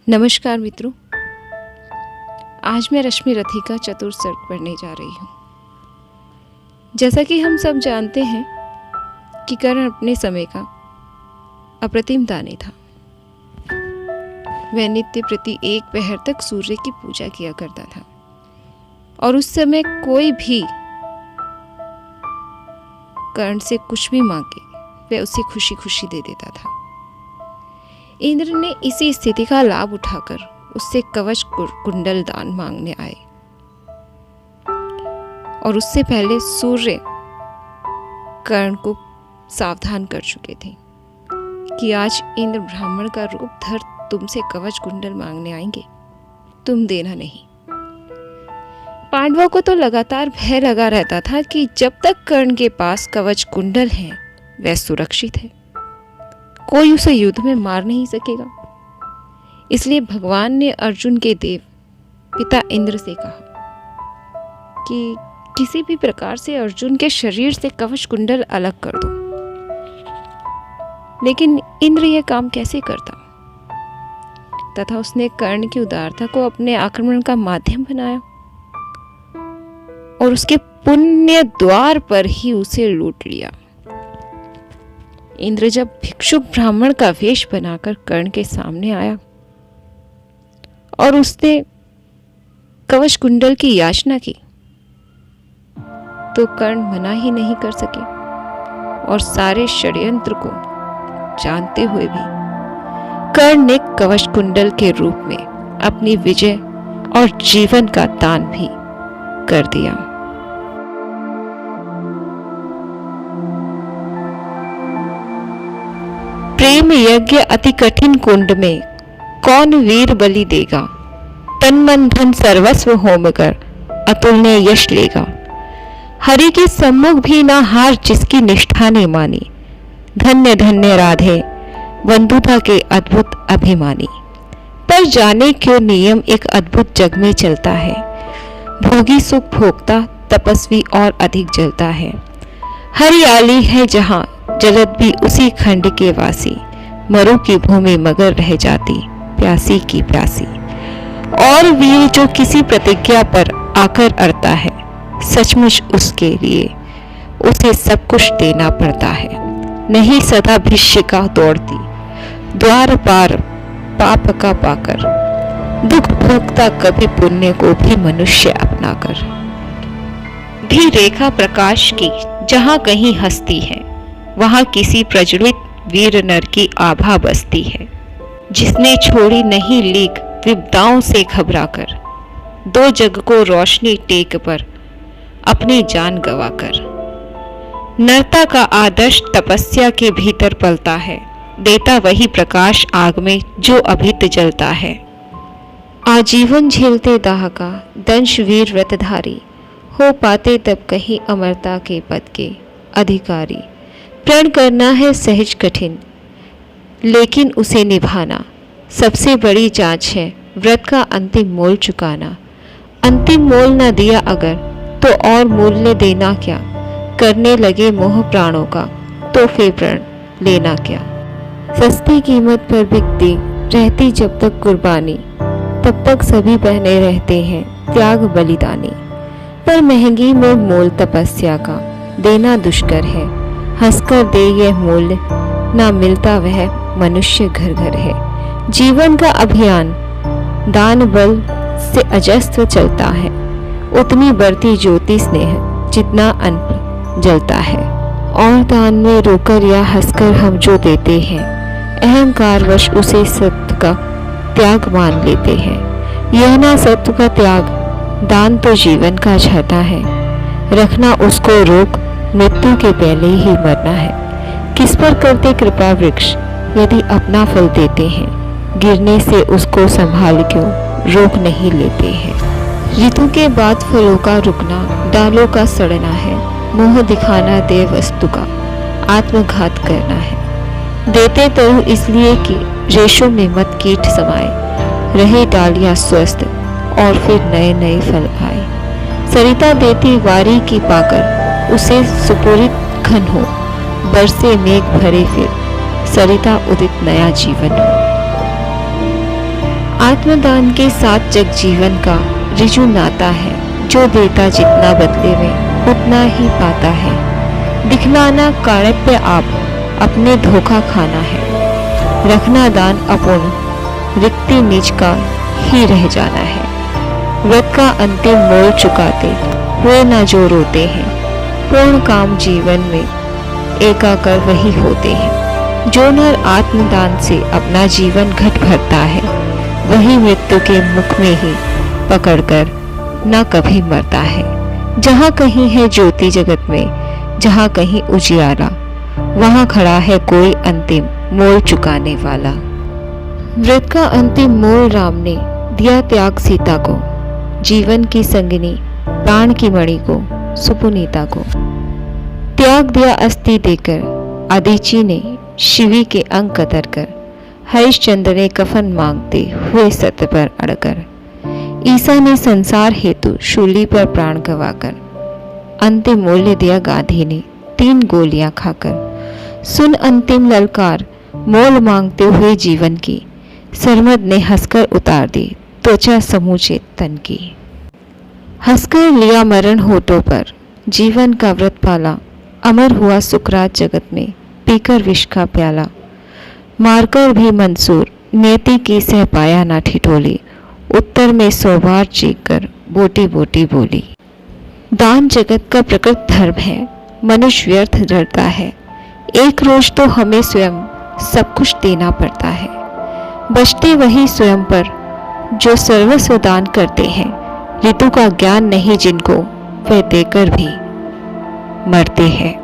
नमस्कार मित्रों, आज मैं रश्मि रथी का चतुर सर्ग पढ़ने जा रही हूँ। जैसा कि हम सब जानते हैं कि कर्ण अपने समय का अप्रतिम दानी था। वह नित्य प्रति एक पहर तक सूर्य की पूजा किया करता था और उस समय कोई भी कर्ण से कुछ भी मांगे वह उसे खुशी खुशी दे देता था। इंद्र ने इसी स्थिति का लाभ उठाकर उससे कवच कुंडल दान मांगने आए और उससे पहले सूर्य कर्ण को सावधान कर चुके थे कि आज इंद्र ब्राह्मण का रूप धर तुमसे कवच कुंडल मांगने आएंगे, तुम देना नहीं। पांडवों को तो लगातार भय लगा रहता था कि जब तक कर्ण के पास कवच कुंडल है वह सुरक्षित है, कोई उसे युद्ध में मार नहीं सकेगा। इसलिए भगवान ने अर्जुन के देव पिता इंद्र से कहा कि किसी भी प्रकार से अर्जुन के शरीर से कवच कुंडल अलग कर दो। लेकिन इंद्र यह काम कैसे करता, तथा उसने कर्ण की उदारता को अपने आक्रमण का माध्यम बनाया और उसके पुण्य द्वार पर ही उसे लूट लिया। इंद्र जब भिक्षुक ब्राह्मण का वेश बनाकर कर्ण के सामने आया और उसने कवच कुंडल की याचना की तो कर्ण मना ही नहीं कर सके और सारे षड्यंत्र को जानते हुए भी कर्ण ने कवच कुंडल के रूप में अपनी विजय और जीवन का दान भी कर दिया। प्रेम यज्ञ अति कठिन कुंड में कौन वीर बलि देगा, तन मन धन सर्वस्व होम कर अतुलनीय यश लेगा। हरि के सम्मुख भी ना हार जिसकी निष्ठा ने मानी, धन्य धन्य राधे बंधुता के अद्भुत अभिमानी। पर जाने क्यों नियम एक अद्भुत जग में चलता है, भोगी सुख भोगता तपस्वी और अधिक जलता है। हरियाली है जहाँ जलद भी उसी खंड के वासी, मरु की भूमि मगर रह जाती प्यासी की प्यासी। और वीर जो किसी प्रतिज्ञा पर आकर अड़ता है, सचमुच उसके लिए उसे सब कुछ देना पड़ता है। नहीं सदा भिक्षिका दौड़ती द्वार पार पाप का पाकर, दुख भोगता कभी पुण्य को भी मनुष्य अपनाकर। भी रेखा प्रकाश की जहाँ कहीं हस्ती है, वहां किसी प्रज्वलित वीर नर की आभा बसती है। जिसने छोड़ी नहीं लीक विपदाओं से घबराकर, दो जग को रोशनी टेक पर अपनी जान गवाकर। नरता का आदर्श तपस्या के भीतर पलता है, देता वही प्रकाश आग में जो अभित जलता है। आजीवन झेलते दाह का दंश वीर व्रतधारी, हो पाते तब कहीं अमरता के पद के अधिकारी। प्रण करना है सहज कठिन लेकिन उसे निभाना, सबसे बड़ी जांच है व्रत का अंतिम मोल चुकाना। अंतिम मोल न दिया अगर तो और मूल्य देना क्या, करने लगे मोह प्राणों का तो फिर प्रण लेना क्या। सस्ती कीमत पर बिकती रहती जब तक कुर्बानी, तब तक सभी बहने रहते हैं त्याग बलिदानी। पर महंगी में मोल तपस्या का देना दुष्कर है, हंसकर दे यह मूल्य ना मिलता वह मनुष्य घर घर है। जीवन का अभियान दान बल से अजस्त्र चलता है, उतनी बढ़ती ज्योति स्नेह जितना अन्न जलता है। और दान में रोकर या हंसकर हम जो देते हैं, अहंकार वश उसे सत्य का त्याग मान लेते हैं। यह ना सत्य का त्याग, दान तो जीवन का झरना है, रखना उसको रोक मृत्यु के पहले ही मरना है। किस पर करते कृपा वृक्ष यदि अपना फल देते हैं, गिरने से उसको संभाल क्यों रोक नहीं लेते हैं। ऋतु के बाद फलों का रुकना डालों का सड़ना है, मोह दिखाना दे वस्तु का आत्मघात करना है। देते तो इसलिए कि रेशों में मत कीट समाए, रहे डालियां स्वस्थ और फिर नए नए फल आए। सरिता देती वारी की पाकर उसे सुपूरित घन हो, बरसे मेघ भरे फिर सरिता उदित नया जीवन हो। आत्मदान के साथ जग जीवन का ऋजु नाता है, जो देता जितना बदले में उतना ही पाता है। दिखलाना कायप्य आप अपने धोखा खाना है, रखना दान अपूर्ण रिक्ति निज का ही रह जाना है। व्रत का अंतिम मोल चुकाते हुए न जो रोते हैं, पूर्ण काम जीवन में एकाकर वही होते हैं। जो नर आत्मदान से अपना जीवन घट भरता है, वही मृत्यु के मुख में ही पकड़कर न कभी मरता है। जहाँ कहीं है ज्योति जगत में, जहाँ कहीं उजियारा, वहाँ खड़ा है कोई अंतिम मोल चुकाने वाला। व्रत का अंतिम मोल राम ने दिया त्याग सीता को, जीवन की संगिनी प्राण की मणि को सुपुनीता को। त्याग दिया अस्थि देकर आदिची ने शिवी के अंग कतर कर, हरिश्चंद्र ने कफन मांगते हुए सत्य पर अड़कर, ईसा ने संसार हेतु शूली पर प्राण गवाकर, अंतिम मूल्य दिया गांधी ने 3 गोलियां खाकर। सुन अंतिम ललकार मोल मांगते हुए जीवन की, सरमद ने हंसकर उतार दी त्वचा समूचे तन की। हंसकर लिया मरण होठों पर, जीवन का व्रत पाला, अमर हुआ सुकरात जगत में पीकर विष का प्याला। मारकर भी मंसूर नेति की सह पाया ना ठिठोली, उत्तर में 100 बार चीख कर बोटी बोटी बोली। दान जगत का प्रकृत धर्म है, मनुष्य व्यर्थ डरता है। एक रोज तो हमें स्वयं सब कुछ देना पड़ता है, बचते वही स्वयं पर जो सर्वस्व दान करते हैं। ऋतु का ज्ञान नहीं जिनको, वे देकर भी मरते हैं।